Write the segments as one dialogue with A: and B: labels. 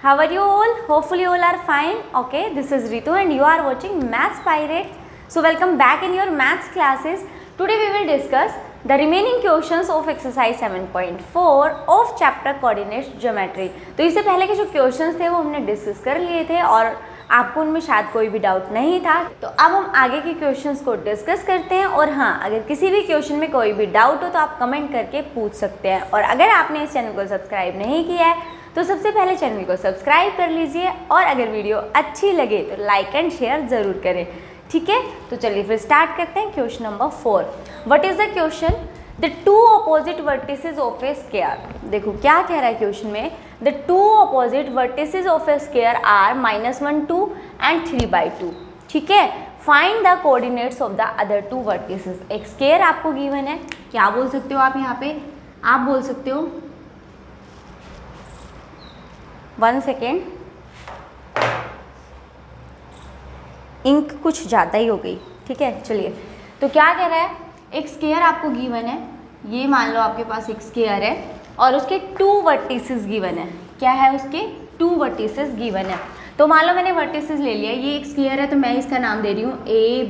A: How are you all? Hopefully all are fine. Okay, this is Ritu and you are watching Maths Pirates. So welcome back in your maths classes. Today we will discuss the remaining questions of exercise 7.4 of chapter coordinates geometry. तो इससे पहले के जो questions थे वो हमने discuss कर लिए थे और आपको उनमें शायद कोई भी डाउट नहीं था। तो अब हम आगे के क्वेश्चंस को डिस्कस करते हैं और हाँ, अगर किसी भी क्वेश्चन में कोई भी डाउट हो तो आप कमेंट करके पूछ सकते हैं। और अगर आपने इस चैनल को सब्सक्राइब नहीं किया है तो सबसे पहले चैनल को सब्सक्राइब कर लीजिए और अगर वीडियो अच्छी लगे तो लाइक एंड शेयर ज़रूर करें, ठीक है। तो चलिए फिर स्टार्ट करते हैं। Question number 4, what is the question? The two opposite vertices of a square. देखो क्या कह रहा है क्वेश्चन में, the two opposite vertices of a square are -1, 2 and 3/2, ठीक है। Find the coordinates of the other two vertices. एक square आपको गिवन है, क्या बोल सकते हो आप यहाँ पे? आप बोल सकते हो 1 सेकेंड, इंक कुछ ज़्यादा ही हो गई, ठीक है। चलिए, तो क्या कह रहा है, एक स्क्वायर आपको गिवन है, ये मान लो आपके पास एक स्क्वायर है और उसके 2 वर्टिसेस गिवन है। क्या है? उसके 2 वर्टिसेस गिवन है। तो मान लो मैंने वर्टिसेस ले लिया, ये एक स्क्वायर है तो मैं इसका नाम दे रही हूँ A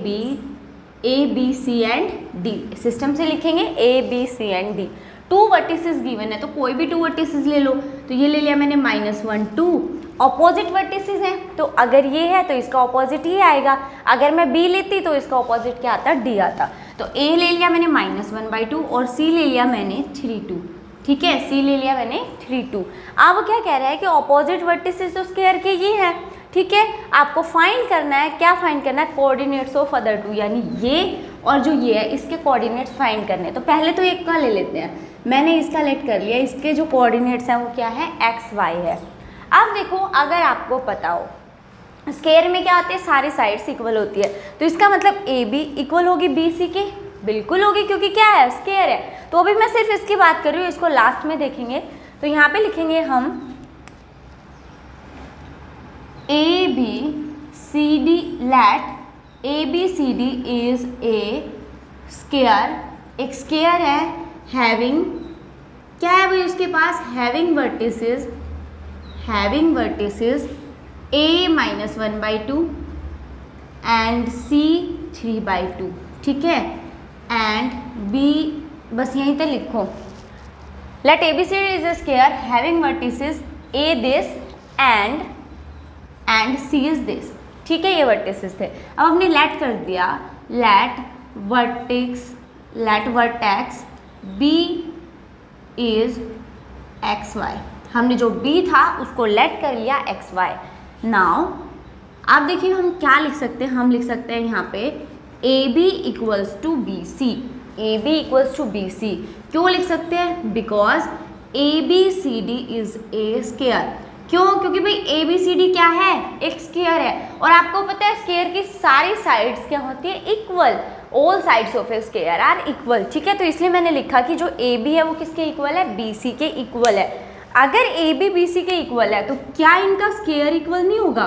A: B C and D. System से लिखेंगे ABC and D। 2 vertices given है तो कोई भी 2 वर्टिसेस ले लो। तो ये ले लिया मैंने -1, 2। ऑपोजिट वर्टिसेस हैं तो अगर ये है तो इसका ऑपोजिट ही आएगा। अगर मैं B लेती तो इसका ऑपोजिट क्या आता? D आता। तो A ले लिया मैंने -1/2 और C ले लिया मैंने 3/2, ठीक है। C ले लिया मैंने 3/2। अब क्या कह रहा है कि ऑपोजिट वर्टिसेस तो स्क्वायर के ये है, ठीक है। आपको फाइंड करना है, क्या फाइंड करना है? कोऑर्डिनेट्स ऑफ अदर टू, यानी ये और जो ये है इसके कोऑर्डिनेट्स फाइंड करने। तो पहले तो एक का ले लेते हैं, मैंने इसका लेट कर लिया। इसके जो कोऑर्डिनेट्स हैं वो क्या है? x, y है। अब देखो, अगर आपको पता हो स्क्वायर में क्या होते हैं, सारी साइड्स इक्वल होती है, तो इसका मतलब AB इक्वल होगी BC के, बिल्कुल होगी, क्योंकि क्या है? स्क्वायर है। तो अभी मैं सिर्फ इसकी बात कर रही हूँ, इसको लास्ट में देखेंगे। तो यहाँ पे लिखेंगे हम ABCD, let ABCD is a square. एक स्क्वायर है हैविंग, क्या है भाई उसके पास? Having vertices A -1/2 and C 3/2, ठीक है। एंड B बस यहीं तक लिखो, let ABCD is a square having vertices A this and C is this, ठीक है। ये वर्टिसेस थे। अब हमने लेट कर दिया, let vertex B is XY। हमने जो B था उसको लेट कर लिया XY। नाउ आप देखिए हम क्या लिख सकते हैं, हम लिख सकते हैं यहाँ पे AB equals to BC। AB equals to BC क्यों लिख सकते हैं? Because ABCD is a square. क्यों? क्योंकि भाई ABCD क्या है? एक स्क्वायर है और आपको पता है स्क्वायर की सारी साइड्स क्या होती है? Equal. All sides of a square are equal, ठीक है। तो इसलिए मैंने लिखा कि जो AB है वो किसके इक्वल है? BC के इक्वल है। अगर AB BC के इक्वल है तो क्या इनका स्क्वायर इक्वल नहीं होगा?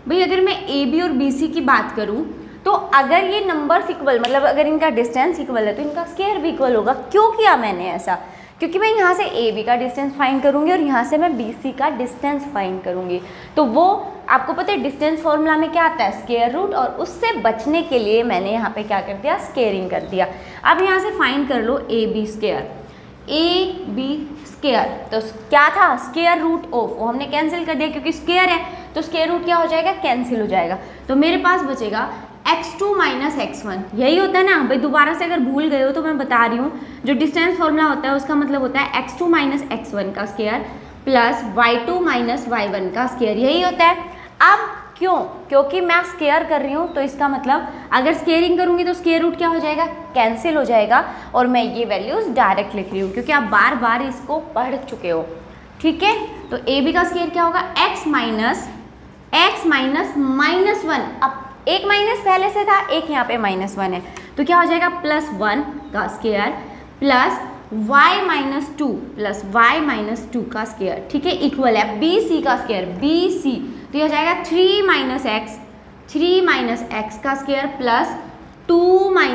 A: भाई अगर मैं AB और BC की बात करूं तो अगर ये नंबर्स इक्वल, मतलब अगर इनका डिस्टेंस इक्वल है तो इनका स्क्वायर भी इक्वल होगा। क्यों किया मैंने ऐसा? क्योंकि मैं यहाँ से AB का डिस्टेंस फाइंड करूँगी और यहाँ से मैं BC का डिस्टेंस फाइंड करूँगी। तो वो आपको पता है डिस्टेंस फॉर्मूला में क्या आता है? Square root. और उससे बचने के लिए मैंने यहाँ पे क्या कर दिया? स्क्वेयरिंग कर दिया। अब यहाँ से फाइंड कर लो AB स्क्वायर। तो क्या था? स्क्वायर रूट ऑफ, वो हमने कैंसिल कर दिया क्योंकि स्क्वायर है तो स्क्वायर रूट क्या हो जाएगा? कैंसिल हो जाएगा। तो मेरे पास बचेगा x2 - x1। यही होता है ना भाई, दोबारा से अगर भूल गए हो तो मैं बता रही हूँ, जो डिस्टेंस फॉर्मूला होता है उसका मतलब होता है x2 - x1 का स्क्वायर प्लस y2 - y1 का स्क्वायर, यही होता है। अब क्यों? क्योंकि मैं स्क्वायर कर रही हूँ तो इसका मतलब अगर स्क्वेयरिंग करूँगी तो स्क्वायर रूट क्या हो जाएगा? कैंसिल हो जाएगा। और मैं ये वैल्यूज डायरेक्ट लिख रही हूँ क्योंकि आप बार बार इसको पढ़ चुके हो, ठीक है। तो AB का स्क्वायर क्या होगा? x minus -1। अब एक माइनस पहले से था, एक यहाँ पे -1 है, तो क्या हो जाएगा? +1 का स्क्वायर प्लस y -2 का स्क्वायर, ठीक है, इक्वल है BC का स्क्वायर, BC। तो ये हो जाएगा 3 x का स्क्वायर प्लस 2 y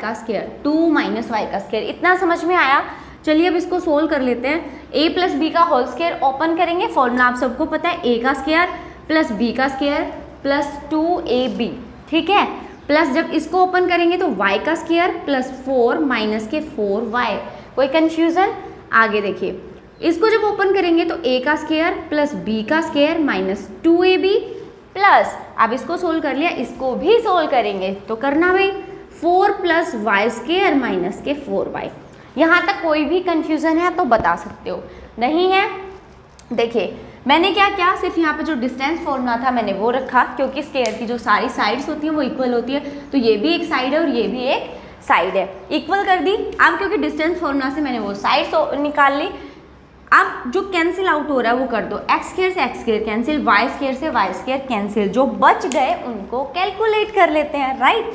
A: का स्क्वायर, 2 y का स्क्वायर। इतना समझ में आया? चलिए अब इसको सोल्व कर लेते हैं। ए प्लस बी का होल स्क्वायर ओपन करेंगे, फॉर्मूला आप सबको पता है, ए का स्क्वायर प्लस बी का स्क्वायर प्लस 2ab, ठीक है, प्लस जब इसको ओपन करेंगे तो y का स्क्वायर प्लस 4 माइनस के 4y। कोई कंफ्यूजन? आगे देखिए, इसको जब ओपन करेंगे तो a का स्क्वायर प्लस b का स्क्वायर माइनस 2ab प्लस, अब इसको सोल्व कर लिया, इसको भी सोल्व करेंगे तो करना भाई 4 प्लस वाई स्क्वायर माइनस के 4y। यहाँ तक कोई भी कंफ्यूजन है तो बता सकते हो, नहीं है? देखिए मैंने क्या किया, सिर्फ यहाँ पे जो डिस्टेंस फॉर्मूला था मैंने वो रखा, क्योंकि स्क्वायर की जो सारी साइड्स होती हैं वो इक्वल होती है, तो ये भी एक साइड है और ये भी एक साइड है, इक्वल कर दी। अब क्योंकि डिस्टेंस फॉर्मूला से मैंने वो साइड्स निकाल ली, अब जो कैंसिल आउट हो रहा है वो कर दो, एक्स स्क्वायर से x square cancel, y square से वाई स्क्वायर कैंसिल, जो बच गए उनको कैलकुलेट कर लेते हैं, राइट।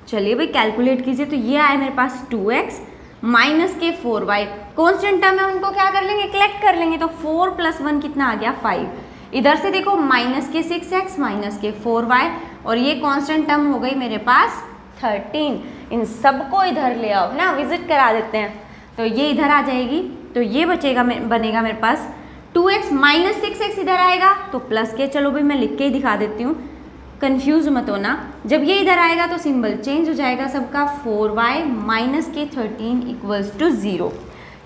A: चलिए भाई कैलकुलेट कीजिए, तो ये आया मेरे पास 2x माइनस के 4y, कॉन्स्टेंट टर्म है उनको क्या कर लेंगे, कलेक्ट कर लेंगे, तो 4 प्लस 1 कितना आ गया 5। इधर से देखो माइनस के 6x माइनस के 4y, और ये कॉन्स्टेंट टर्म हो गई मेरे पास 13। इन सबको इधर ले आओ, है ना, विजिट करा देते हैं, तो ये इधर आ जाएगी, तो ये बचेगा, बनेगा मेरे पास 2x माइनस 6x इधर आएगा तो प्लस के, चलो भाई मैं लिख के ही दिखा देती हूँ, कंफ्यूज मत होना, जब ये इधर आएगा तो सिंबल चेंज हो जाएगा सबका, 4y माइनस के 13 इक्वल्स टू 0,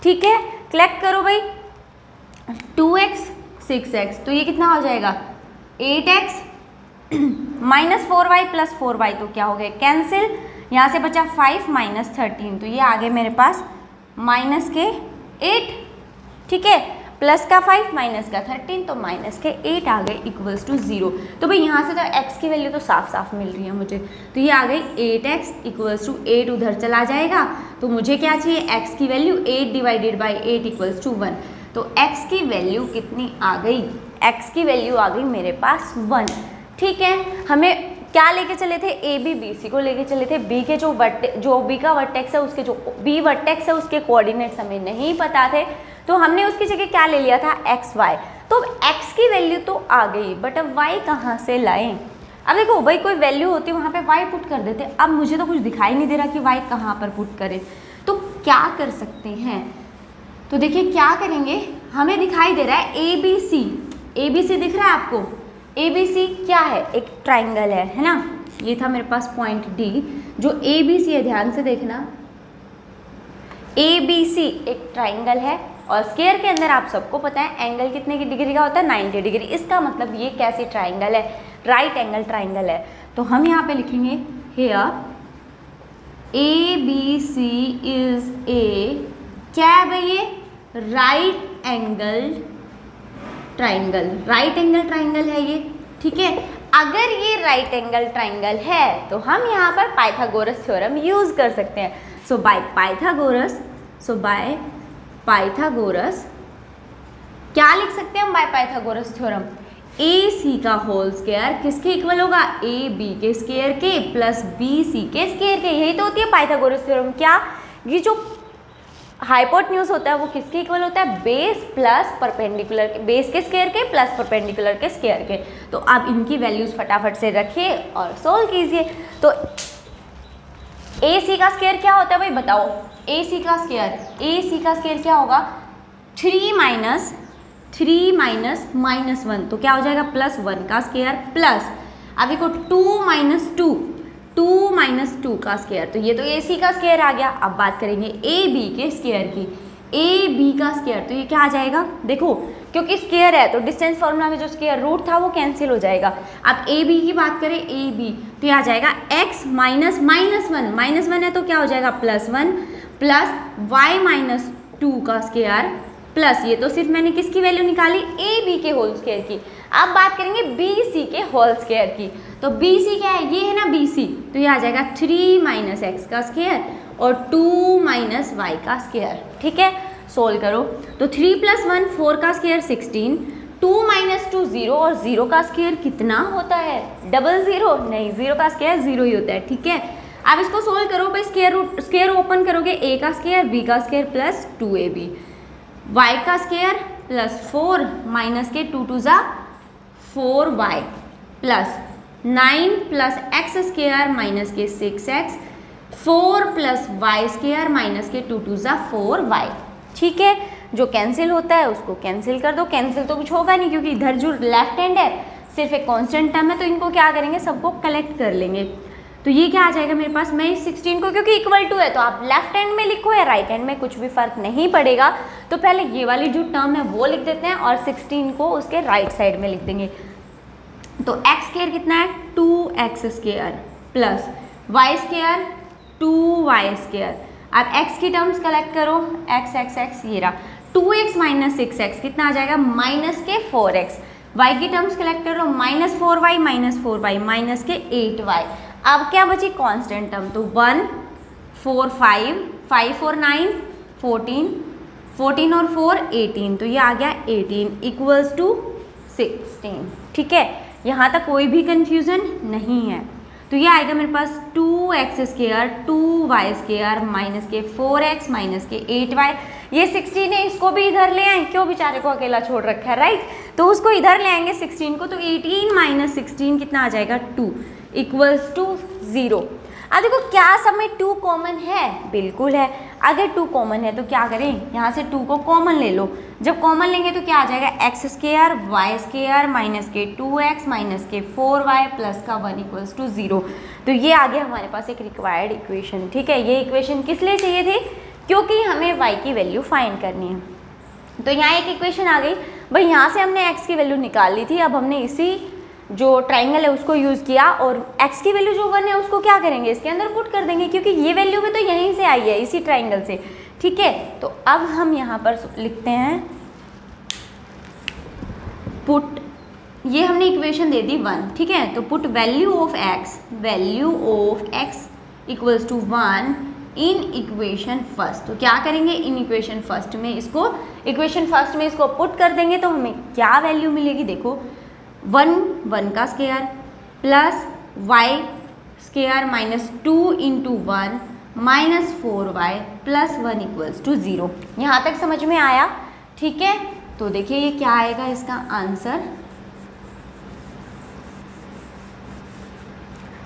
A: ठीक है। कलेक्ट करो भाई, 2x 6x, तो ये कितना हो जाएगा 8x minus 4y plus 4y, तो क्या हो गया कैंसिल, यहाँ से बचा 5 माइनस 13, तो ये आ गए मेरे पास माइनस के 8, ठीक है, प्लस का 5 माइनस का 13, तो माइनस के 8 आ गए इक्वल्स टू 0। तो भाई यहाँ से तो x की वैल्यू तो साफ साफ मिल रही है मुझे, तो ये आ गई 8x इक्वल्स टू 8, उधर चला जाएगा, तो मुझे क्या चाहिए, x की value 8 divided by 8 equals to 1, तो x की वैल्यू कितनी आ गई, x की वैल्यू आ गई मेरे पास 1, ठीक है। हमें क्या लेके चले थे, ए बी बी सी को लेके चले थे, बी के जो बी का वर्टेक्स है उसके जो बी वर्टेक्स है उसके कोऑर्डिनेट्स हमें नहीं पता थे, तो हमने उसकी जगह क्या ले लिया था, एक्स वाई। तो अब x की वैल्यू तो आ गई, बट अब y कहाँ से लाएं। अब देखो भाई कोई वैल्यू होती है वहाँ पे y पुट कर देते, अब मुझे तो कुछ दिखाई नहीं दे रहा कि y कहाँ पर पुट करें, तो क्या कर सकते हैं, तो देखिए क्या करेंगे, हमें दिखाई दे रहा है ABC दिख रहा है आपको, ABC क्या है, एक ट्राइंगल है ना, ये था मेरे पास पॉइंट D, जो ABC है ध्यान से देखना, ABC एक ट्राइंगल है, और स्क्वायर के अंदर आप सबको पता है एंगल कितने की डिग्री का होता है, 90 डिग्री, इसका मतलब ये कैसी ट्राइंगल है, राइट एंगल ट्राइंगल है, तो हम यहाँ पे लिखेंगे हेयर ABC इज ए, क्या है भाई ये, right angle triangle, right angle triangle है ये, ठीक है। अगर ये राइट एंगल ट्राइंगल है तो हम यहाँ पर पाइथागोरस थ्योरम यूज कर सकते हैं, सो बाय पाइथागोरस क्या लिख सकते हैं हम, बाय पाइथागोरस थ्योरम, ए सी का होल स्क्वायर किसके इक्वल होगा, ए बी के स्क्वायर के प्लस बी सी के स्क्वायर के, यही तो होती है पाइथागोरस थ्योरम। क्या, ये जो हाइपोटेन्यूज होता है वो किसके इक्वल होता है, बेस प्लस परपेंडिकुलर के, बेस के स्क्वायर के प्लस परपेंडिकुलर के स्क्वायर के। तो आप इनकी वैल्यूज फटाफट से रखिए और सोल्व कीजिए। तो ए सी का स्क्वायर क्या होता है भाई बताओ, ए सी का स्क्वायर क्या होगा, 3 माइनस 1, तो क्या हो जाएगा प्लस 1 का स्क्वायर प्लस, अब देखो 2 माइनस 2 का स्क्वायर, तो ये तो ए सी का स्क्वायर आ गया। अब बात करेंगे ए बी के स्क्वायर की, ए बी का स्क्वायर, तो ये क्या आ जाएगा, देखो क्योंकि स्क्वायर है तो डिस्टेंस फॉर्मूला में जो स्क्वायर रूट था वो कैंसिल हो जाएगा। अब ए बी की बात करें, ए बी तो ये आ जाएगा x माइनस -1 है तो क्या हो जाएगा +1 प्लस y माइनस 2 का स्क्वायर प्लस, ये तो सिर्फ मैंने किसकी वैल्यू निकाली, ए बी के होल स्क्वायर की। अब बात करेंगे बी सी के होल स्क्वायर की, तो बी सी क्या है, ये है ना बी सी, तो ये आ जाएगा 3 माइनस एक्स का स्क्वायर और 2 माइनस वाई का स्क्वायर, ठीक है। सोल्व करो तो 3 + 1 4 का स्क्वायर 16, 2 माइनस 2 0 और 0 का स्क्वायर कितना होता है, 00 नहीं, 0 का स्क्वायर 0 ही होता है, ठीक है। अब इसको सोल्व करो भाई, स्क्वायर ओपन करोगे, a का स्क्वायर बी का स्क्वायर प्लस 2ab, y का स्क्वायर प्लस 4 माइनस के 2 2 ज़ा 4y plus 9 plus x square minus के 6x 4 plus y square minus के 2 2 ज़ा 4y, ठीक है। जो कैंसिल होता है उसको कैंसिल कर दो, कैंसिल तो कुछ होगा नहीं क्योंकि इधर जो लेफ्ट हैंड है सिर्फ एक कांस्टेंट टर्म है, तो इनको क्या करेंगे, सबको कलेक्ट कर लेंगे। तो ये क्या आ जाएगा मेरे पास, मैं इस 16 को, क्योंकि इक्वल टू है तो आप लेफ्ट हैंड में लिखो या राइट हैंड में कुछ भी फर्क नहीं पड़ेगा, तो पहले ये वाली जो टर्म है वो लिख देते हैं और 16 को उसके राइट साइड में लिख देंगे। तो एक्स स्क्वायर कितना है 2x square plus y square 2y square. अब x की टर्म्स कलेक्ट करो, x ये रहा, 2x माइनस 6x कितना आ जाएगा माइनस के 4x। y की टर्म्स कलेक्ट करो, माइनस 4y माइनस के 8y। अब क्या बची कांस्टेंट टर्म, तो 1 4 5 5 और 9 14 14 और 4 18, तो ये आ गया 18 इक्वल्स टू 16। ठीक है, यहाँ तक कोई भी कंफ्यूजन नहीं है। तो ये आएगा मेरे पास 2x square 2y square minus के 4x माइनस के 8y। ये 16 है, इसको भी इधर ले आए, क्यों बेचारे को अकेला छोड़ रखा है, राइट। तो उसको इधर ले आएंगे 16 को, तो 18 माइनस 16 कितना आ जाएगा 2 इक्वल्स टू 0। अब देखो क्या सब में 2 कॉमन है, बिल्कुल है। अगर 2 कॉमन है तो क्या करें, यहाँ से 2 को कॉमन ले लो। जब कॉमन लेंगे तो क्या आ जाएगा x square y square minus के 2x माइनस के 4y प्लस का 1 इक्वल्स टू 0। तो ये आ गया हमारे पास एक रिक्वायर्ड इक्वेशन। ठीक है, ये इक्वेशन किस लिए चाहिए थी, क्योंकि हमें y की वैल्यू फाइंड करनी है। तो यहाँ एक इक्वेशन आ गई भाई, यहाँ से हमने x की वैल्यू निकाल ली थी, अब हमने इसी जो ट्राइंगल है उसको यूज़ किया और x की वैल्यू जो 1 है उसको क्या करेंगे, इसके अंदर पुट कर देंगे, क्योंकि ये वैल्यू भी तो यहीं से आई है, इसी ट्राइंगल से। ठीक है, तो अब हम यहाँ पर लिखते हैं पुट, ये हमने इक्वेशन दे दी 1। ठीक है, तो put value of x equals to 1 in equation first. तो क्या करेंगे, इन इक्वेशन फर्स्ट में इसको पुट कर देंगे, तो हमें क्या वैल्यू मिलेगी, देखो 1 का square plus y square minus 2 into 1 minus 4y plus 1 equals to 0। यहाँ तक समझ में आया। ठीक है, तो देखिए ये क्या आएगा इसका आंसर।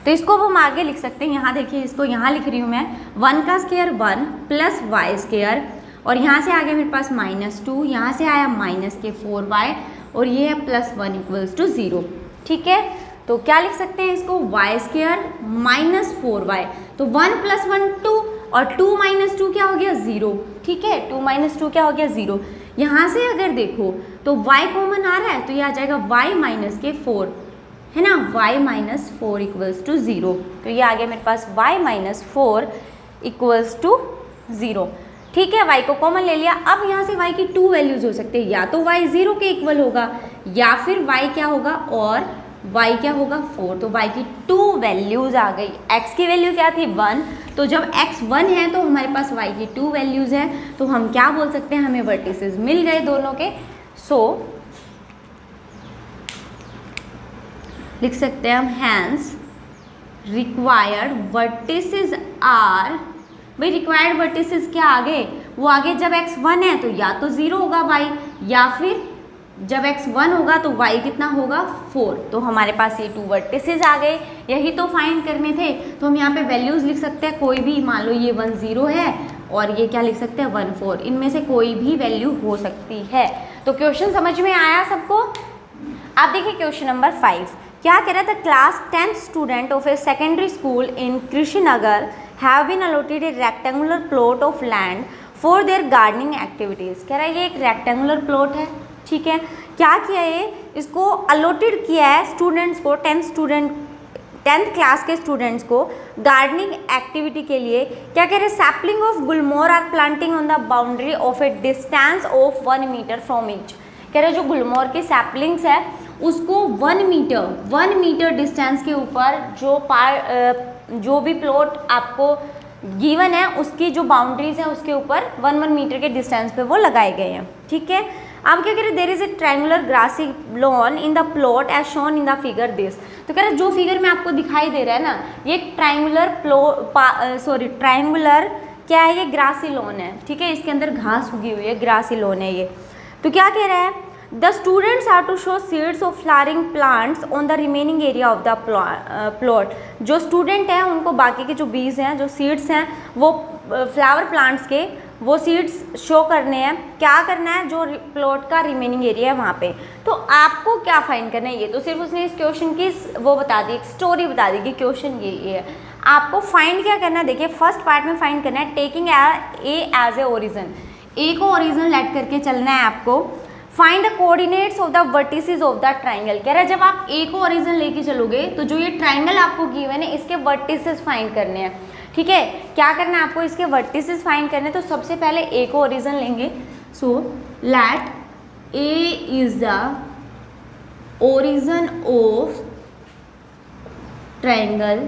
A: तो इसको अब हम आगे लिख सकते हैं, यहाँ देखिए इसको यहाँ लिख रही हूँ मैं, 1 का स्क्वायर 1 प्लस वाई स्क्वायर, और यहाँ से आ गया मेरे पास -2, यहाँ से आया माइनस के 4y और ये है प्लस 1 इक्वल्स टू 0। ठीक है, तो क्या लिख सकते हैं इसको, वाई स्क्वायर माइनस 4y, तो 1 प्लस 1 2 और 2 माइनस 2 क्या हो गया 0। ठीक है, 2 माइनस 2 क्या हो गया 0। यहाँ से अगर देखो तो y कॉमन आ रहा है, तो ये आ जाएगा y माइनस के 4, है ना, y माइनस 4 इक्वल्स टू 0। तो ये आ गया मेरे पास y माइनस 4 इक्वल्स टू 0। ठीक है, y को कॉमन ले लिया। अब यहाँ से y की 2 वैल्यूज हो सकते हैं, या तो y 0 के इक्वल होगा या फिर y क्या होगा, और y क्या होगा 4। तो y की 2 वैल्यूज आ गई। x की वैल्यू क्या थी 1, तो जब x 1 है तो हमारे पास y की 2 वैल्यूज है, तो हम क्या बोल सकते हैं, हमें वर्टिसेस मिल गए दोनों के। सो लिख सकते हैं हम हैंस रिक्वायर्ड वर्टिसेस आर, भाई रिक्वायर्ड वर्टिसेस क्या आगे, वो आगे जब x 1 है तो या तो 0 होगा y, या फिर जब x 1 होगा तो y कितना होगा 4। तो हमारे पास ये 2 वर्टिसेस आ गए, यही तो फाइंड करने थे। तो हम यहाँ पे वैल्यूज लिख सकते हैं, कोई भी, मान लो ये 1 0 है और ये क्या लिख सकते हैं 1 4, इनमें से कोई भी वैल्यू हो सकती है। तो क्वेश्चन समझ में आया सबको। आप देखिए क्वेश्चन नंबर 5 क्या कह रहा था, class 10th student of a secondary school in Krishnanagar have been allotted a rectangular plot of land for their gardening activities. कह रहा है ये एक रेक्टेंगुलर प्लॉट है। ठीक है, क्या किया है, इसको अलॉटेड किया है स्टूडेंट्स को, 10th क्लास के स्टूडेंट्स को गार्डनिंग एक्टिविटी के लिए। क्या कह रहे हैं, sapling of gulmohar are planting on the boundary of a distance of 1 metre from each. कह रहे हैं जो गुलमोर की सैपलिंग्स है उसको 1 मीटर डिस्टेंस के ऊपर जो भी प्लॉट आपको गिवन है उसकी जो बाउंड्रीज है उसके ऊपर 1 मीटर के डिस्टेंस पे वो लगाए गए हैं। ठीक है, अब क्या कह रहे हैं, there is a triangular grassy lawn in the plot as shown in the figure this. तो कह रहे हैं जो फिगर में आपको दिखाई दे रहा है ना, ये ट्रायंगुलर क्या है, ये ग्रासी लॉन है। ठीक है, इसके अंदर घास उगी हुई है, ग्रासी लॉन है ये। तो क्या कह रहा है, the students are to show seeds of flowering plants on the remaining area of the plot. जो स्टूडेंट हैं उनको बाकी के जो बीज हैं, जो सीड्स हैं, वो फ्लावर प्लांट्स के वो सीड्स शो करने हैं, क्या करना है, जो प्लॉट का रिमेनिंग एरिया है वहाँ पे। तो आपको क्या फाइंड करना है, ये तो सिर्फ उसने इस क्वेश्चन की वो बता दी, एक स्टोरी बता दी कि क्वेश्चन ये है। आपको फाइंड क्या करना है, देखिए फर्स्ट पार्ट में फाइंड करना है taking A as a origin, A को ओरिजिन लेट करके चलना है आपको। Find the coordinates of the vertices of the triangle, कह रहा है जब आप ए को ओरिजिन लेके चलोगे तो जो ये ट्राइंगल आपको गिवन है इसके वर्टिसेस फाइंड करने हैं, ठीक है। क्या करना है आपको, इसके वर्टिसेस फाइंड करने, तो सबसे पहले ए को ओरिजिन लेंगे। So let A is the origin of triangle,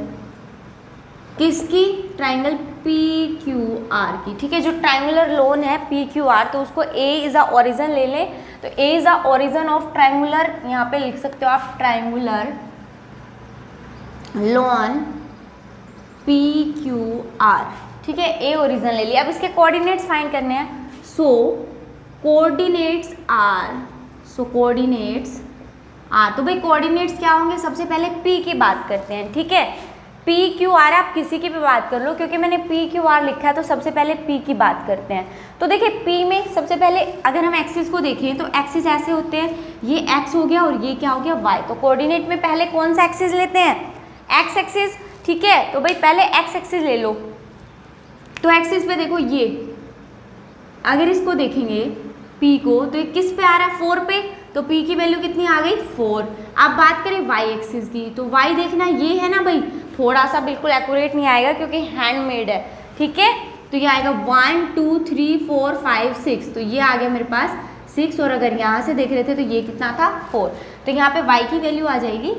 A: किसकी, ट्राइंगल पी क्यू आर की, ठीक है। जो ट्राइंगुलर लोन है पी क्यू आर, तो उसको ए इज अ ओरिजिन ले लें। तो A is a origin of triangular, यहाँ पे लिख सकते हो आप triangular lawn P Q R, ठीक है। ए ओरिजिन ले लिया। अब इसके कोऑर्डिनेट्स फाइंड करने हैं। सो कोऑर्डिनेट्स आर, तो भाई कोऑर्डिनेट्स क्या होंगे, सबसे पहले पी की बात करते हैं, ठीक है। पी क्यू आर आप किसी की भी बात कर लो, क्योंकि मैंने पी क्यू आर लिखा है तो सबसे पहले पी की बात करते हैं। तो देखिए पी में सबसे पहले अगर हम एक्सिस को देखें तो एक्सिस ऐसे होते हैं, ये एक्स हो गया और ये क्या हो गया, वाई। तो कोऑर्डिनेट में पहले कौन सा एक्सिस लेते हैं, एक्स एक्सिस, ठीक है। तो भाई पहले एक्स एक्सिस ले लो। तो एक्सिस पे देखो ये, अगर इसको देखेंगे पी को, तो ये किस पे आ रहा है, 4 पे। तो पी की वैल्यू कितनी आ गई, 4। अब बात करें वाई एक्सिस की, तो वाई देखना ये है ना भाई, थोड़ा सा बिल्कुल एक्यूरेट नहीं आएगा क्योंकि हैंडमेड है, ठीक है। तो ये आएगा 1 2 3 4 5 6, तो ये आ गया मेरे पास 6। और अगर यहाँ से देख रहे थे तो ये कितना था, 4। तो यहाँ पे y की वैल्यू आ जाएगी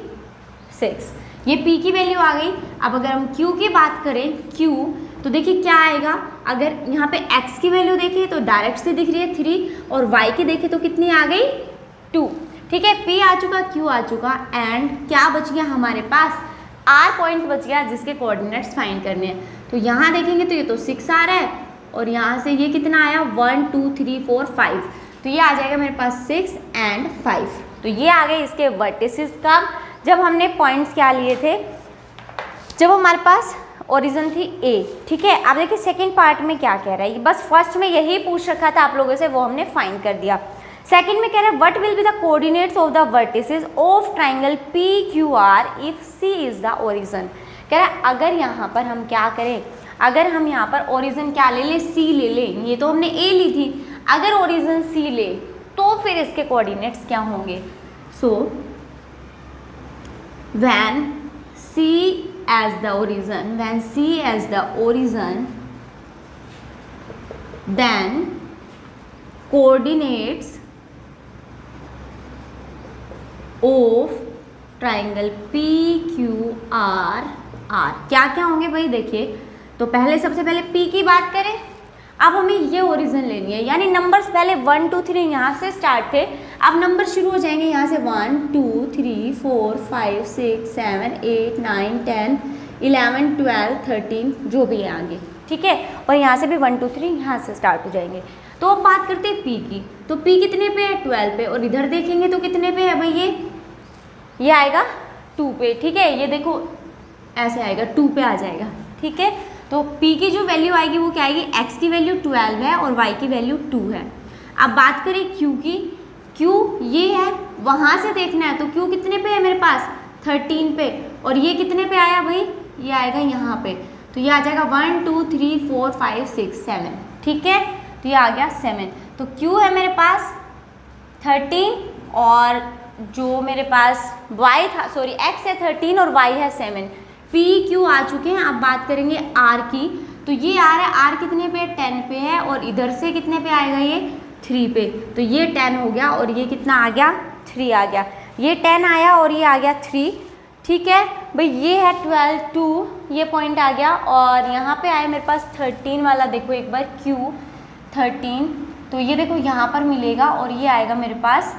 A: 6, ये p की वैल्यू आ गई। अब अगर हम q की बात करें, q, तो देखिए क्या आएगा, अगर यहाँ पे x की वैल्यू देखिए तो डायरेक्ट से दिख रही है 3, और y की देखें तो कितनी आ गई, 2, ठीक है। p आ चुका, q आ चुका, एंड क्या बच गया हमारे पास, r पॉइंट बच गया जिसके कोऑर्डिनेट्स फाइंड करने हैं। तो यहाँ देखेंगे तो ये तो 6 आ रहा है, और यहाँ से ये कितना आया, 1 2 3 4 5, तो ये आ जाएगा मेरे पास 6 एंड 5। तो ये आ गए इसके वर्टिसेस का, जब हमने पॉइंट्स क्या लिए थे, जब हमारे पास ओरिजिन थी ए, ठीक है। अब देखिए सेकंड पार्ट में क्या कह रहा है, बस फर्स्ट में यही पूछ रखा था आप लोगों से, वो हमने फाइंड कर दिया। सेकंड में कह रहा है what will be the coordinates of the vertices of triangle P Q R if C is the origin. कह रहा है अगर यहाँ पर हम क्या करें, अगर हम यहाँ पर ओरिजिन क्या ले लें, सी ले लें, ये तो हमने ए ली थी, अगर ओरिजिन सी ले तो फिर इसके कोऑर्डिनेट्स क्या होंगे। So when C as the origin, when C as the origin, then coordinates of triangle PQR R क्या क्या होंगे भाई, देखिए तो पहले सबसे पहले P की बात करें, अब हमें ये ओरिजिन लेनी है, यानी नंबर्स पहले 1 2 3 यहाँ से स्टार्ट थे, अब नंबर शुरू हो जाएंगे यहाँ से 1 2 3 4 5 6 7 8 9 10 11 12 13 जो भी है आगे, ठीक है। और यहाँ से भी 1 2 3 यहाँ से स्टार्ट हो जाएंगे। तो अब बात करते हैं P की, तो P कितने पे है, 12 पे, और इधर देखेंगे तो कितने पे है भाई, ये आएगा 2 पे, ठीक है। ये देखो ऐसे आएगा 2 पे आ जाएगा, ठीक है। तो P की जो वैल्यू आएगी वो क्या आएगी, x की वैल्यू 12 है और y की वैल्यू 2 है। अब बात करें Q की, Q ये है, वहाँ से देखना है, तो Q कितने पे है मेरे पास, 13 पे, और ये कितने पे आया भाई, ये आएगा यहाँ पे, तो ये आ जाएगा 1 2 3 4 5 6 7, ठीक है। तो ये आ गया 7। तो Q है मेरे पास 13 और जो मेरे पास y था, सॉरी x है 13 और y है 7। P Q आ चुके हैं। अब बात करेंगे R की, तो ये R है, R कितने पे, 10 पे है, और इधर से कितने पे आएगा, ये 3 पे, तो ये 10 हो गया, और ये कितना आ गया, 3 आ गया, ये 10 आया और ये आ गया 3, ठीक है भाई। ये है 12 2, ये पॉइंट आ गया, और यहाँ पे आया मेरे पास 13 वाला, देखो एक बार Q 13, तो ये देखो यहाँ पर मिलेगा, और ये आएगा मेरे पास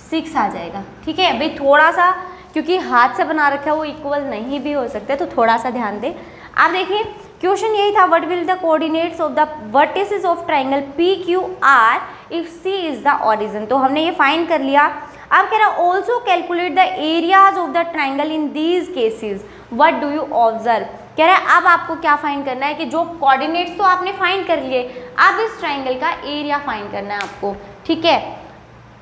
A: 6 आ जाएगा, ठीक है भाई। थोड़ा सा क्योंकि हाथ से बना रखा है वो इक्वल नहीं भी हो सकते, तो थोड़ा सा ध्यान दें। आप देखिए क्वेश्चन यही था, what will the coordinates of the vertices of triangle P Q R if C is the origin. तो हमने ये फाइंड कर लिया। अब कह रहा also calculate the areas of the triangle in these cases, what do you observe. कह रहा है अब आपको क्या फाइंड करना है कि जो कोऑर्डिनेट्स तो आपने फाइंड कर लिए, अब इस ट्राइंगल का एरिया फाइंड करना है आपको, ठीक है।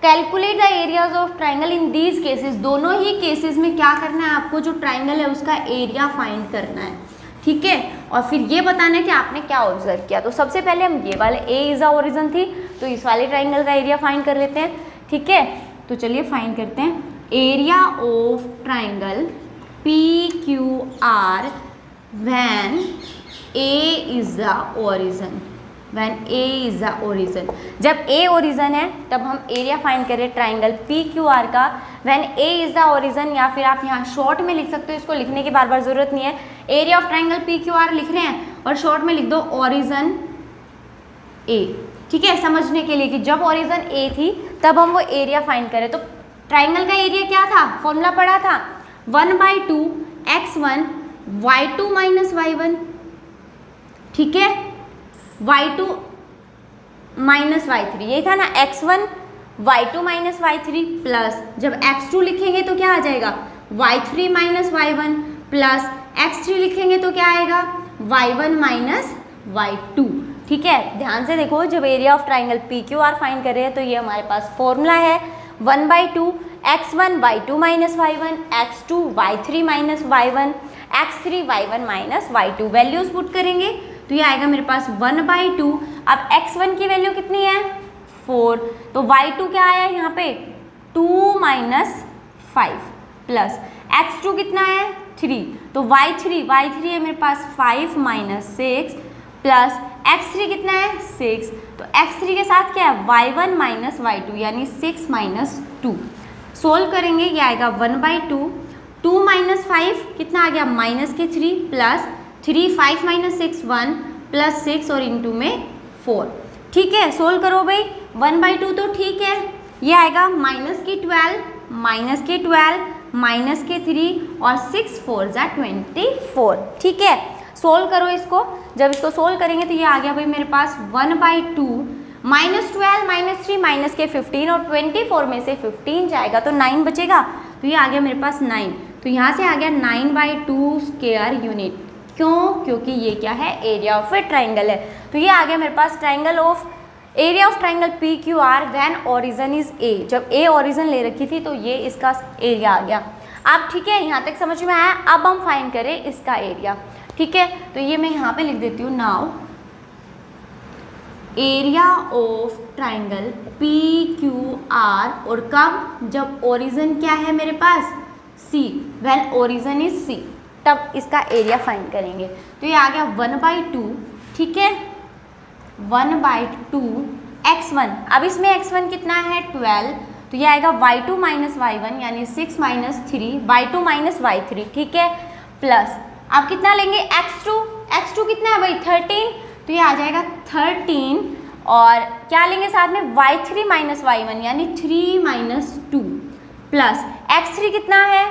A: Calculate the areas of triangle in these cases, दोनों ही केसेस में क्या करना है आपको, जो ट्राइंगल है उसका एरिया फाइंड करना है, ठीक है। और फिर ये बताना है कि आपने क्या ऑब्जर्व किया। तो सबसे पहले हम ये वाले ए इज अ ओरिजिन थी, तो इस वाले ट्राइंगल का एरिया फाइंड कर लेते हैं, ठीक है। तो चलिए फाइंड करते हैं area of triangle P Q R when A is the origin, when A is the origin. जब ए ओरिजिन है तब हम एरिया फाइंड करें ट्राइंगल पी क्यू आर का, when A is the origin, या फिर आप यहाँ शॉर्ट में लिख सकते हो, इसको लिखने की बार बार जरूरत नहीं है। Area of triangle P Q are लिख रहे हैं और शॉर्ट में लिख दो ओरिजिन ए, ठीक है, समझने के लिए कि जब ओरिजिन ए थी तब हम वो एरिया फाइंड करें। तो ट्राइंगल का एरिया क्या था, फॉर्मूला पढ़ा था 1/2 x1 y2 माइनस y1, ठीक है, y2 माइनस y3, यही था ना, x1 y2 minus y3 plus जब x2 लिखेंगे तो क्या आ जाएगा y3 minus y1 plus x3 लिखेंगे तो क्या आएगा y1 माइनस y2, ठीक है। ध्यान से देखो, जब area of triangle P Q are find कर रहे हैं तो ये हमारे पास फॉर्मूला है 1/2 x1 y2 minus y1 x2 y3 minus y1 x3 y1 minus y2। Values put करेंगे तो ये आएगा मेरे पास 1/2। अब x1 की वैल्यू कितनी है 4, तो y2 क्या आया यहाँ पे 2 माइनस 5 प्लस x2 कितना है 3, तो y3 है मेरे पास 5 माइनस 6 प्लस x3 कितना है 6, तो x3 के साथ क्या है y1 माइनस y2 यानी 6 माइनस 2। सोल्व करेंगे, ये आएगा 1/2, 2 माइनस 5 कितना आ गया माइनस के 3 प्लस 3, 5 माइनस 6 1 प्लस 6 और इंटू में 4, ठीक है। सोल्व करो भाई, 1/2 तो ठीक है, ये आएगा माइनस के 12 माइनस के 12 माइनस के 3 और 6 4 = 24, ठीक है। सोल्व करो इसको, जब इसको सोल्व करेंगे तो ये आ गया भाई मेरे पास 1/2 माइनस 12 माइनस 3 माइनस के 15 और 24 में से 15 जाएगा तो 9 बचेगा, तो ये आ गया मेरे पास 9, तो यहाँ से आ गया 9/2 स्क्वायर यूनिट। क्यों, क्योंकि ये क्या है एरिया ऑफ ए ट्राइंगल है। तो ये आ गया मेरे पास triangle of area of triangle P Q R when origin is A, जब ए ओरिजिन ले रखी थी तो ये इसका एरिया आ गया। अब ठीक है, यहाँ तक समझ में आया। अब हम फाइंड करें इसका एरिया, ठीक है। तो ये मैं यहाँ पे लिख देती हूँ, now area of triangle P Q are, और कब, जब ओरिजिन क्या है मेरे पास सी, व्हेन ओरिजिन इज सी, तब इसका एरिया फाइंड करेंगे। तो ये आ गया 1/2, ठीक है, 1/2 x1। अब इसमें x1 कितना है 12, तो ये आएगा y2 माइनस y1 यानी 6 माइनस 3 y2 माइनस y3, ठीक है, प्लस अब कितना लेंगे x2 कितना है भाई 13, तो ये आ जाएगा 13 और क्या लेंगे साथ में y3 माइनस y1 यानी 3 माइनस 2 प्लस x3 कितना है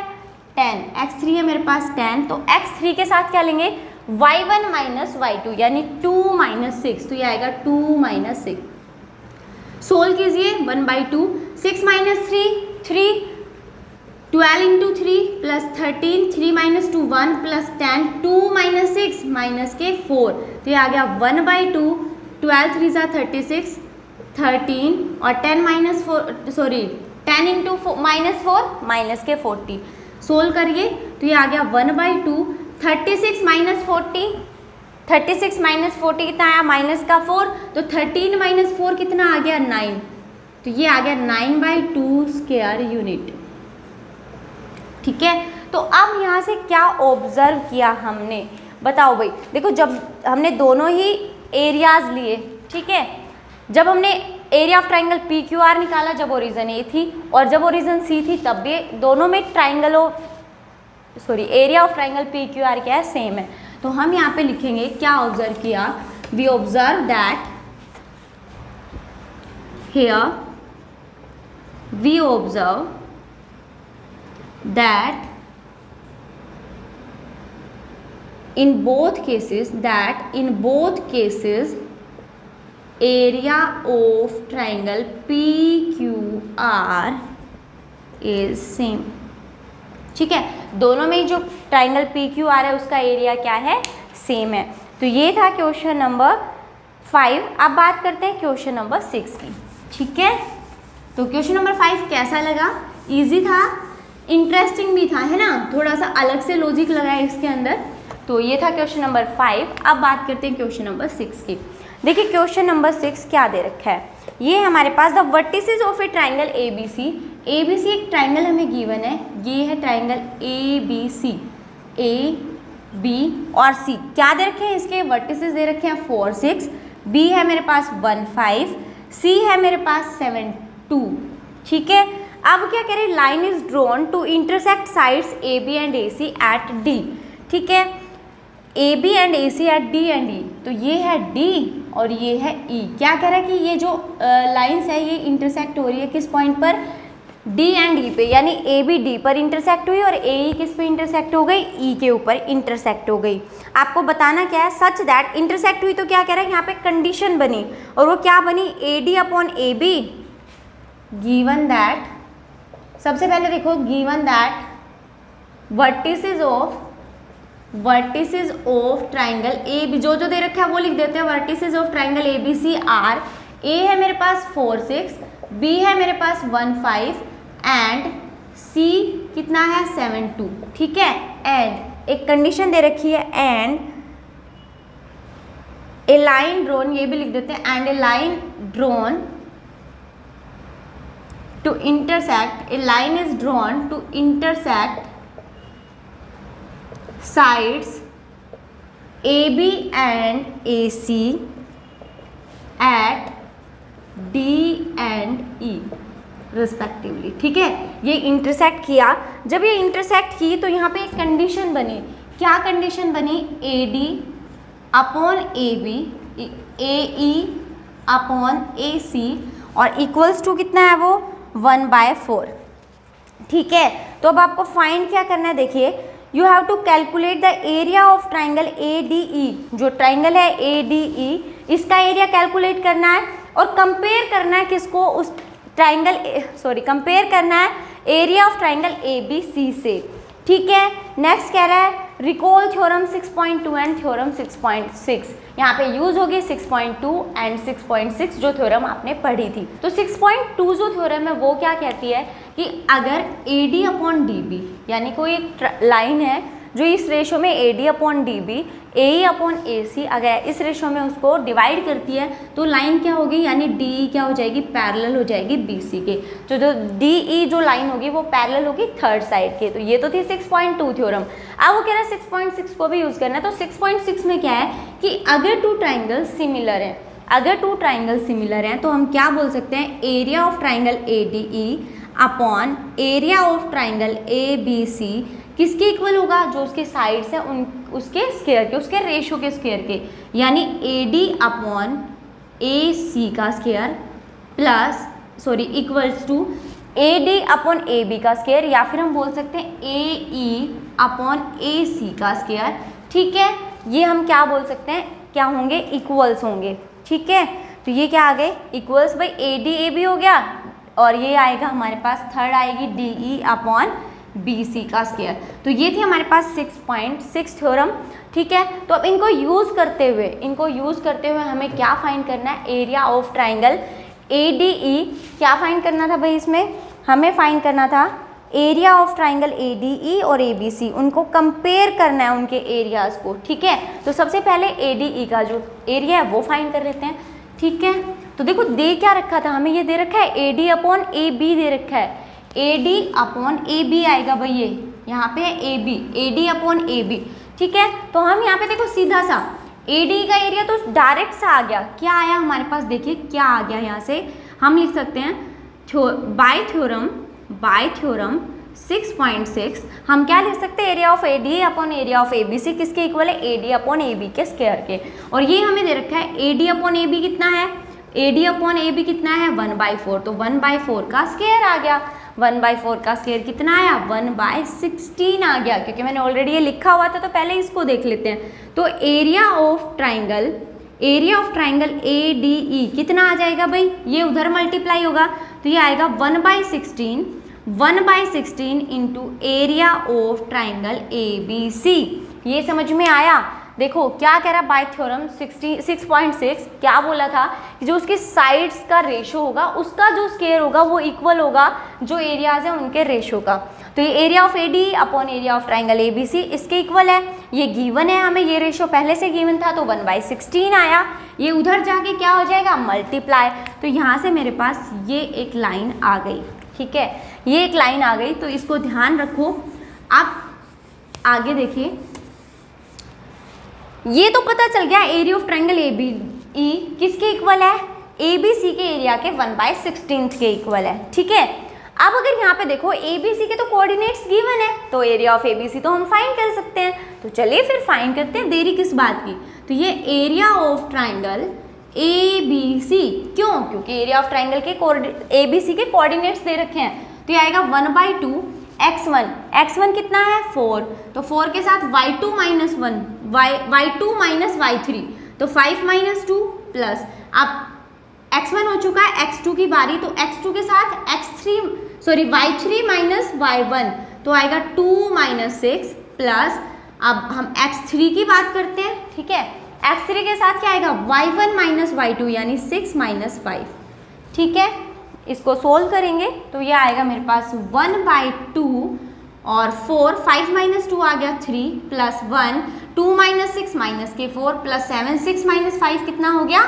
A: 10, x3 है मेरे पास 10, तो x3 के साथ क्या लेंगे y1 माइनस y2 यानी 2 माइनस 6, तो ये आएगा 2 माइनस 6। सोल्व कीजिए 1/2, 6 minus 3 12 into 3 plus 13, 3 minus 2 1 plus 10, 2 minus 6 minus के 4, तो ये आ गया 1/2, 12 3 = 36, 13 और 10 minus 4 sorry 10 into minus 4 minus के 40। सोल्व करिए तो ये आ गया 1/2, 36 माइनस 40, 36 माइनस 40 कितना आया माइनस का 4, तो 13 माइनस 4 कितना आ गया 9, तो ये आ गया 9/2 स्क्वायर यूनिट, ठीक है। तो अब यहाँ से क्या ऑब्जर्व किया हमने, बताओ भाई। देखो जब हमने दोनों ही एरियाज लिए, ठीक है, जब हमने area of triangle P Q are निकाला जब ओरिजिन ए थी और जब ओरिजिन सी थी तब भी दोनों में triangle of area of triangle P Q are क्या है सेम है। तो हम यहाँ पे लिखेंगे क्या ऑब्जर्व किया, we observe that here we observe that in both cases area of triangle PQR is same, ठीक है, दोनों में जो ट्राइंगल पी क्यू आर है उसका एरिया क्या है, सेम है। तो ये था क्वेश्चन नंबर 5। अब बात करते हैं क्वेश्चन नंबर 6 की। ठीक है, तो क्वेश्चन नंबर 5 कैसा लगा? इजी था, इंटरेस्टिंग भी था, है ना, थोड़ा सा अलग से लॉजिक लगा है इसके अंदर। तो ये था क्वेश्चन नंबर 5। अब बात करते हैं क्वेश्चन नंबर 6 की। देखिए क्वेश्चन नंबर 6 क्या दे रखा है, ये हमारे पास the vertices of a triangle A B C. A B C एक ट्राइंगल हमें गिवन है, ये है triangle A B C, A B और सी। क्या दे रखे हैं, इसके वर्टिसेस दे रखे हैं 4 6, बी है मेरे पास 1 5, सी है मेरे पास 7 2। ठीक है, अब क्या करें, line is drawn to intersect sides A B and A C at D. ठीक है, A B and A C at D and E, तो ये है डी और ये है ई। क्या कह रहा है कि ये जो लाइंस है ये इंटरसेक्ट हो रही है किस पॉइंट पर, डी एंड ई पे, यानी ए बी डी पर इंटरसेक्ट हुई और ए ई किस पे इंटरसेक्ट हो गई, ई के ऊपर इंटरसेक्ट हो गई। आपको बताना क्या है, सच दैट इंटरसेक्ट हुई तो क्या कह रहा है, यहाँ पे कंडीशन बनी और वो क्या बनी, A D upon A B given that, सबसे पहले देखो given that vertices of triangle A B, जो दे रखा है वो लिख देते हैं, vertices of triangle A B C are, A है मेरे पास 4 6, बी है मेरे पास 1 5 एंड सी कितना है 7 2। ठीक है, एंड एक कंडीशन दे रखी है, एंड ए लाइन ड्रॉन, ये भी लिख देते हैं, and A line drawn to intersect, a line is drawn to intersect sides AB and AC at D and E respectively। ठीक है, ये इंटरसेक्ट किया, जब ये इंटरसेक्ट की तो यहाँ पे एक कंडीशन बनी। क्या कंडीशन बनी, AD upon AB, AE upon AC और इक्वल्स टू कितना है वो 1/4। ठीक है, तो अब आपको फाइंड क्या करना है, देखिए you have to calculate the area of triangle A D E. जो ट्राइंगल है ए डी ई, इसका एरिया कैलकुलेट करना है और कंपेयर करना है किसको, उस ट्राइंगल कंपेयर करना है area of triangle A B C से। ठीक है, नेक्स्ट कह रहा है रिकॉल थ्योरम 6.2 एंड थ्योरम 6.6। यहाँ पे यूज होगी 6.2 एंड 6.6 जो थ्योरम आपने पढ़ी थी। तो 6.2 जो थ्योरम है वो क्या कहती है कि अगर AD अपॉन DB, यानी कोई एक लाइन है जो इस रेशो में AD upon DB, AE upon AC अगर इस रेशो में उसको डिवाइड करती है तो लाइन क्या होगी, यानी DE क्या हो जाएगी, पैरेलल हो जाएगी BC के। तो जो DE जो लाइन होगी वो पैरेलल होगी थर्ड साइड के। तो ये तो थी 6.2 थ्योरम। अब वो कह रहा है 6.6 को भी यूज़ करना है। तो 6.6 में क्या है कि अगर टू ट्राइंगल सिमिलर हैं, अगर टू ट्राइंगल सिमिलर हैं तो हम क्या बोल सकते हैं, area of triangle ADE upon area of triangle ABC किसके इक्वल होगा, जो उसके साइड्स हैं उन उसके स्क्वायर के, उसके रेशो के स्क्वायर के, यानी AD अपॉन AC का square plus equals to AD upon AB का स्क्वायर, या फिर हम बोल सकते हैं AE अपॉन AC का स्क्वायर। ठीक है, ये हम क्या बोल सकते हैं, क्या होंगे, इक्वल्स होंगे। ठीक है, तो ये क्या आ गए, इक्वल्स बाई AD AB हो गया और ये आएगा हमारे पास थर्ड आएगी DE अपॉन BC का स्क्वायर। तो ये थी हमारे पास 6.6 थ्योरम। ठीक है, तो अब इनको यूज़ करते हुए हमें क्या फाइंड करना है, एरिया ऑफ ट्राइंगल ADE। क्या फाइंड करना था भाई, इसमें हमें फाइंड करना था एरिया ऑफ ट्राइंगल ADE और ABC, उनको कंपेयर करना है उनके एरियाज़ को। ठीक है, तो सबसे पहले ADE का जो एरिया है वो फाइंड कर लेते हैं। ठीक है, तो देखो दे क्या रखा था हमें, ये दे रखा है AD अपॉन AB दे रखा है, AD अपॉन AB आएगा भाई, ये यहाँ पे है AB, AD अपॉन AB। ठीक है, तो हम यहाँ पे देखो सीधा सा AD का एरिया तो डायरेक्ट सा आ गया, क्या आया हमारे पास, देखिए क्या आ गया, यहाँ से हम लिख सकते हैं बाय थ्योरम 6.6 हम क्या लिख सकते हैं, area of AD upon area of ABC किसके इक्वल है, AD अपॉन AB के स्क्वायर के। और ये हमें दे रखा है AD अपॉन AB कितना है, AD अपॉन AB कितना है 1/4, तो 1/4 का स्क्वायर आ गया। 1/4 का स्क्वायर कितना आया, 1/16 आ गया, क्योंकि मैंने ऑलरेडी ये लिखा हुआ था तो पहले इसको देख लेते हैं। तो एरिया ऑफ ट्राइंगल ADE कितना आ जाएगा भाई, ये उधर मल्टीप्लाई होगा तो ये आएगा 1/16 1/16 into area of triangle ABC। ये समझ में आया? देखो क्या कह रहा है बाय थ्योरम 6.6 क्या बोला था कि जो उसके साइड्स का रेशो होगा उसका जो स्क्वायर होगा वो इक्वल होगा जो एरियाज है उनके रेशो का। तो ये area of AD upon area of triangle ABC इसके इक्वल है। ये गिवन है हमें, ये रेशो पहले से गिवन था तो 1/16 आया। ये उधर जाके क्या हो जाएगा मल्टीप्लाई। तो यहाँ से मेरे पास ये एक लाइन आ गई, ठीक है, ये एक लाइन आ गई। तो इसको ध्यान रखो। आप आगे देखिए, ये तो पता चल गया एरिया ऑफ ट्राइंगल ABE किसके इक्वल है? ABC के एरिया के 1/16 के इक्वल है, ठीक है। अब अगर यहाँ पे देखो ABC के तो कोऑर्डिनेट्स गिवन है तो एरिया ऑफ ABC तो हम फाइंड कर सकते हैं। तो चलिए फिर फाइंड करते हैं, देरी किस बात की। तो ये एरिया ऑफ ट्राइंगल ABC, क्यों? क्योंकि एरिया ऑफ ट्राइंगल के ABC के कोऑर्डिनेट्स दे रखे हैं। तो ये आएगा 1/2 x1 कितना है 4, तो 4 के साथ y2 minus 1 y2 minus y3 तो 5 माइनस 2 प्लस, अब x1 हो चुका है, x2 की बारी, तो x2 के साथ y3 माइनस y1 तो आएगा 2 माइनस 6 प्लस, अब हम x3 की बात करते हैं, ठीक है। x3 के साथ क्या आएगा y1 माइनस y2 यानी 6 माइनस 5, ठीक है। इसको सोल्व करेंगे तो ये आएगा मेरे पास 1/2 और 4 5 माइनस 2 आ गया 3 प्लस 1 2 माइनस 6 माइनस के 4 प्लस 7 6 माइनस 5 कितना हो गया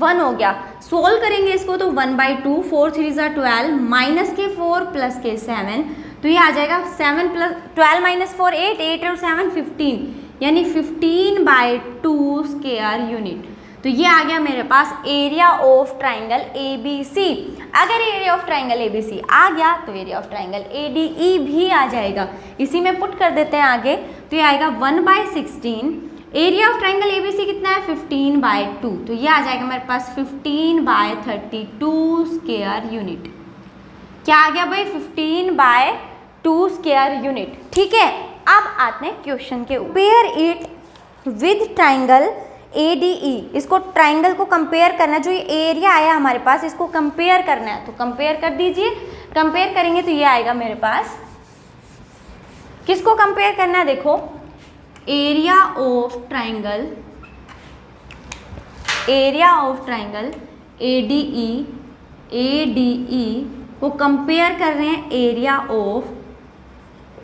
A: 1 हो गया। सोल्व करेंगे इसको तो 1/2 4 3 12 माइनस के 4 प्लस के 7 तो ये आ जाएगा 7 प्लस 12 माइनस 4 8 और 7 15 यानी 15/2 स्क्वायर यूनिट। तो ये आ गया मेरे पास एरिया ऑफ ट्राइंगल ABC। अगर एरिया ऑफ ट्राइंगल ABC आ गया तो एरिया ऑफ ट्राइंगल ADE भी आ जाएगा। इसी में पुट कर देते हैं आगे, तो ये आएगा 1/16। एरिया ऑफ ट्राइंगल ABC कितना है 15/2, तो ये आ जाएगा मेरे पास 15/32 स्क्वायर यूनिट। क्या आ गया भाई 15/2 स्क्वायर यूनिट, ठीक है। अब आते हैं क्वेश्चन के ऊपर। Pair it with triangle ADE, इसको ट्राइंगल को कंपेयर करना है, जो ये एरिया आया हमारे पास इसको कंपेयर करना है, तो कंपेयर कर दीजिए। कंपेयर करेंगे तो ये आएगा मेरे पास, किसको कंपेयर करना है देखो, एरिया ऑफ ट्राइंगल ADE को कंपेयर कर रहे हैं एरिया ऑफ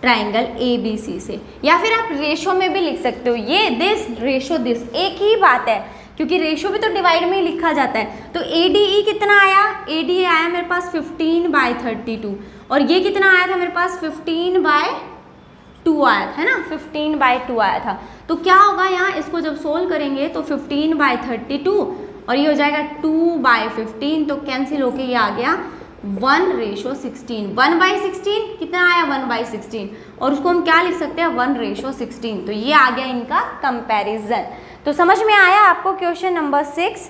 A: ट्राइंगल ABC से, या फिर आप रेशो में भी लिख सकते हो, ये दिस रेशो दिस एक ही बात है, क्योंकि रेशो भी तो डिवाइड में ही लिखा जाता है। तो ADE कितना आया, ADE आया मेरे पास 15/32 और ये कितना आया था मेरे पास 15/2 आया था, है ना, 15/2 आया था। तो क्या होगा यहाँ, इसको जब सोल्व करेंगे तो 15/32 और ये हो जाएगा 2/15, तो कैंसिल होके ये आ गया 1/16। 1/16 कितना आया 1/16 और उसको हम क्या लिख सकते हैं 1/16। तो ये आ गया इनका कंपैरिजन। तो समझ में आया आपको क्वेश्चन नंबर 6।